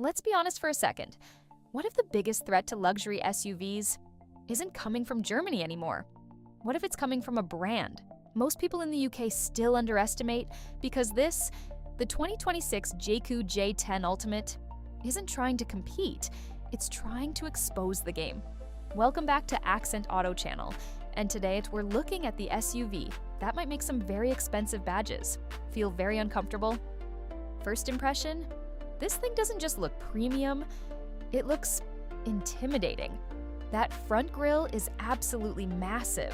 let's be honest for a second. What if the biggest threat to luxury SUVs isn't coming from Germany anymore? What if it's coming from a brand most people in the UK still underestimate? Because the 2026 JAECOO J10 Ultimate, isn't trying to compete, it's trying to expose the game. Welcome back to Accent Auto Channel, and today we're looking at the SUV that might make some very expensive badges feel very uncomfortable. First impression? This thing doesn't just look premium, it looks intimidating. That front grille is absolutely massive.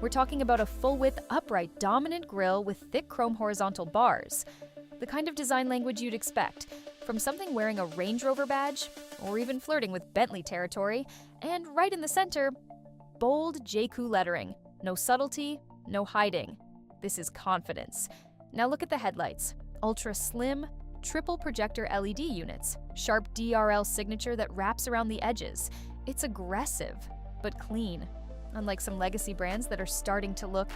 We're talking about a full-width, upright, dominant grille with thick chrome horizontal bars. The kind of design language you'd expect from something wearing a Range Rover badge, or even flirting with Bentley territory. And right in the center, bold JAECOO lettering. No subtlety, no hiding. This is confidence. Now look at the headlights. Ultra slim, triple projector LED units, sharp DRL signature that wraps around the edges. It's aggressive, but clean. Unlike some legacy brands that are starting to look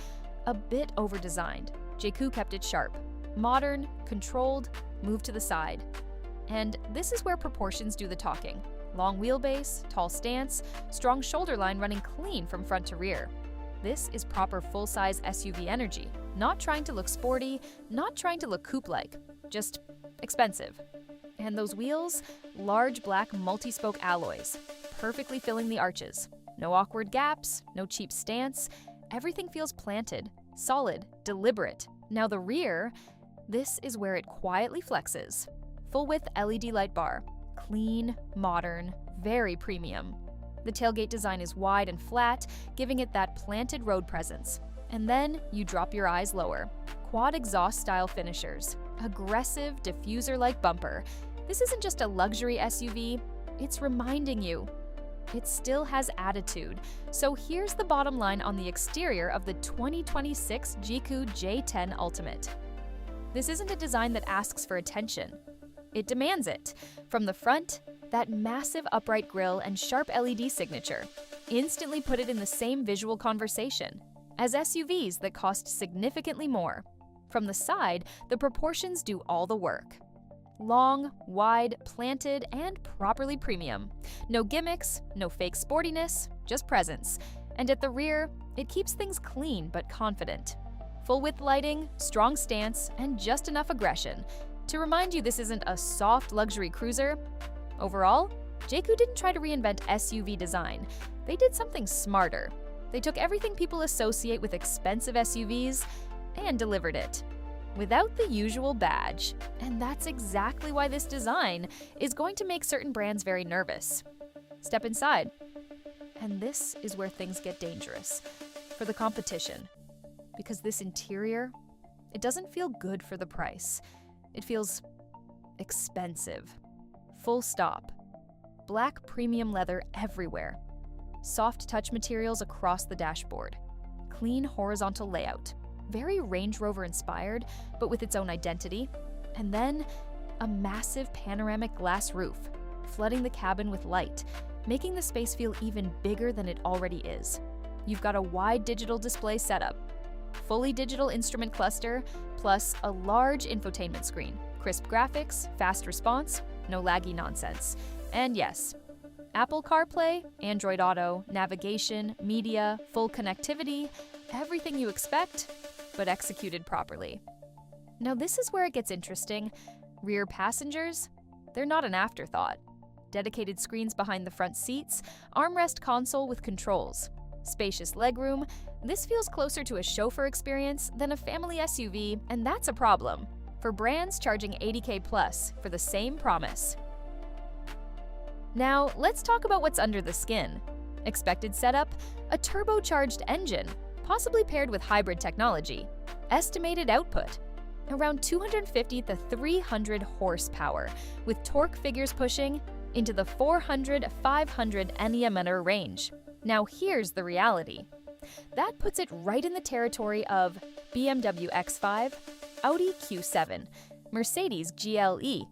a bit over-designed, JAECOO kept it sharp. Modern, controlled, moved to the side. And this is where proportions do the talking. Long wheelbase, tall stance, strong shoulder line running clean from front to rear. This is proper full-size SUV energy. Not trying to look sporty, not trying to look coupe-like, just expensive. And those wheels, large black multi-spoke alloys, perfectly filling the arches. No awkward gaps, no cheap stance. Everything feels planted, solid, deliberate. Now the rear, this is where it quietly flexes. Full-width LED light bar, clean, modern, very premium. The tailgate design is wide and flat, giving it that planted road presence. And then you drop your eyes lower. Quad exhaust style finishers, aggressive diffuser-like bumper. This isn't just a luxury SUV, it's reminding you it still has attitude. So here's the bottom line on the exterior of the 2026 JAECOO J10 Ultimate. This isn't a design that asks for attention. It demands it. From the front, that massive upright grille and sharp LED signature instantly put it in the same visual conversation as SUVs that cost significantly more. From the side, the proportions do all the work. Long, wide, planted, and properly premium. No gimmicks, no fake sportiness, just presence. And at the rear, it keeps things clean but confident. Full-width lighting, strong stance, and just enough aggression to remind you this isn't a soft luxury cruiser. Overall, JAECOO didn't try to reinvent SUV design. They did something smarter. They took everything people associate with expensive SUVs and delivered it without the usual badge. And that's exactly why this design is going to make certain brands very nervous. Step inside. And this is where things get dangerous for the competition. Because this interior, it doesn't feel good for the price. It feels expensive. Full stop. Black premium leather everywhere. Soft touch materials across the dashboard. Clean horizontal layout. Very Range Rover inspired, but with its own identity. And then a massive panoramic glass roof, flooding the cabin with light, making the space feel even bigger than it already is. You've got a wide digital display setup, fully digital instrument cluster, plus a large infotainment screen, crisp graphics, fast response, no laggy nonsense. And yes, Apple CarPlay, Android Auto, navigation, media, full connectivity, everything you expect, but executed properly. Now this is where it gets interesting. Rear passengers, they're not an afterthought. Dedicated screens behind the front seats, armrest console with controls. Spacious legroom, this feels closer to a chauffeur experience than a family SUV, and that's a problem for brands charging $80K plus for the same promise. Now, let's talk about what's under the skin. Expected setup, a turbocharged engine, possibly paired with hybrid technology. Estimated output, around 250 to 300 horsepower, with torque figures pushing into the 400-500 Nm range. Now here's the reality. That puts it right in the territory of BMW X5, Audi Q7, Mercedes GLE.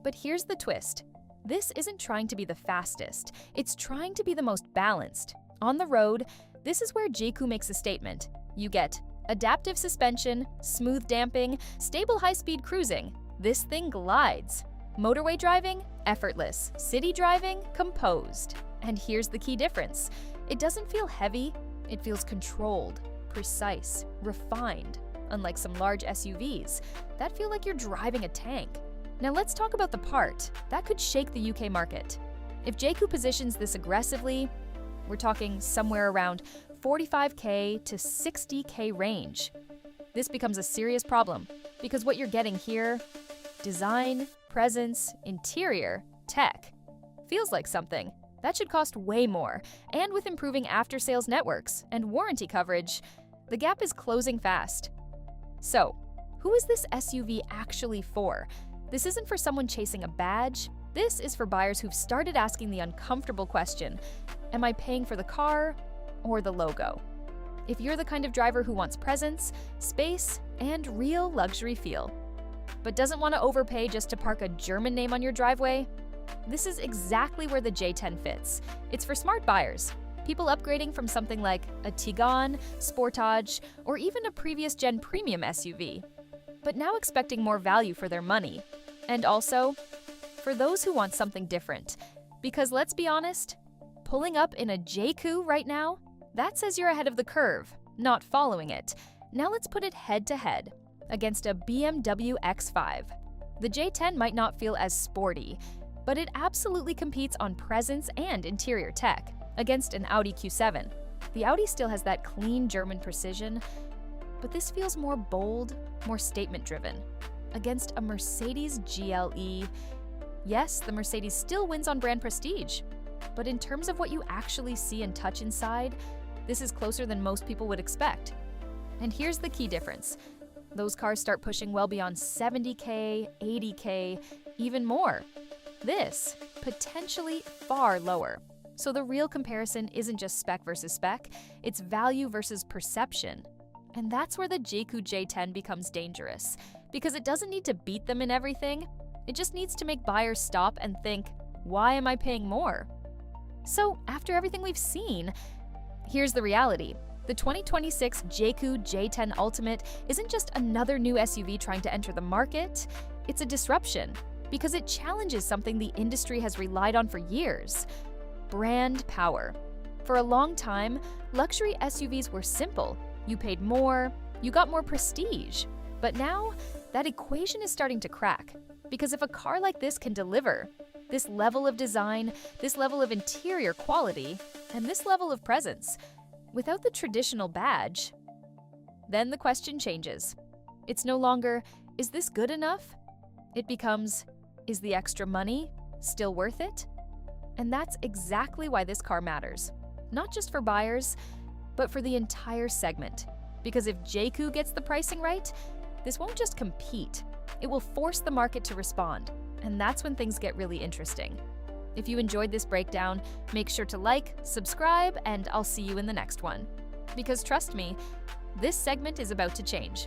But here's the twist. This isn't trying to be the fastest, it's trying to be the most balanced. On the road, this is where JAECOO makes a statement. You get adaptive suspension, smooth damping, stable high-speed cruising. This thing glides. Motorway driving, effortless. City driving, composed. And here's the key difference. It doesn't feel heavy, it feels controlled, precise, refined, unlike some large SUVs that feel like you're driving a tank. Now let's talk about the part that could shake the UK market. If JAECOO positions this aggressively, we're talking somewhere around 45K to 60K range. This becomes a serious problem because what you're getting here, design, presence, interior, tech, feels like something that should cost way more. And with improving after-sales networks and warranty coverage, the gap is closing fast. So, who is this SUV actually for? This isn't for someone chasing a badge. This is for buyers who've started asking the uncomfortable question, am I paying for the car or the logo? If you're the kind of driver who wants presence, space, and real luxury feel, but doesn't want to overpay just to park a German name on your driveway, this is exactly where the J10 fits. It's for smart buyers, people upgrading from something like a Tiguan, Sportage, or even a previous gen premium SUV, but now expecting more value for their money. And also, for those who want something different. Because let's be honest, pulling up in a JAECOO right now, that says you're ahead of the curve, not following it. Now let's put it head-to-head against a BMW X5. The J10 might not feel as sporty, but it absolutely competes on presence and interior tech against an Audi Q7. The Audi still has that clean German precision, but this feels more bold, more statement-driven. Against a Mercedes GLE, yes, the Mercedes still wins on brand prestige, but in terms of what you actually see and touch inside, this is closer than most people would expect. And here's the key difference. Those cars start pushing well beyond 70K, 80K, even more. This, potentially far lower. So the real comparison isn't just spec versus spec, it's value versus perception. And that's where the JAECOO J10 becomes dangerous, because it doesn't need to beat them in everything, it just needs to make buyers stop and think, why am I paying more? So after everything we've seen, here's the reality. The 2026 JAECOO J10 Ultimate isn't just another new SUV trying to enter the market, it's a disruption, because it challenges something the industry has relied on for years: brand power. For a long time, luxury SUVs were simple. You paid more, you got more prestige. But now, that equation is starting to crack, because if a car like this can deliver this level of design, this level of interior quality, and this level of presence, without the traditional badge, then the question changes. It's no longer, is this good enough? It becomes, is the extra money still worth it? And that's exactly why this car matters. Not just for buyers, but for the entire segment. Because if JAECOO gets the pricing right, this won't just compete, it will force the market to respond. And that's when things get really interesting. If you enjoyed this breakdown, make sure to like, subscribe, and I'll see you in the next one. Because trust me, this segment is about to change.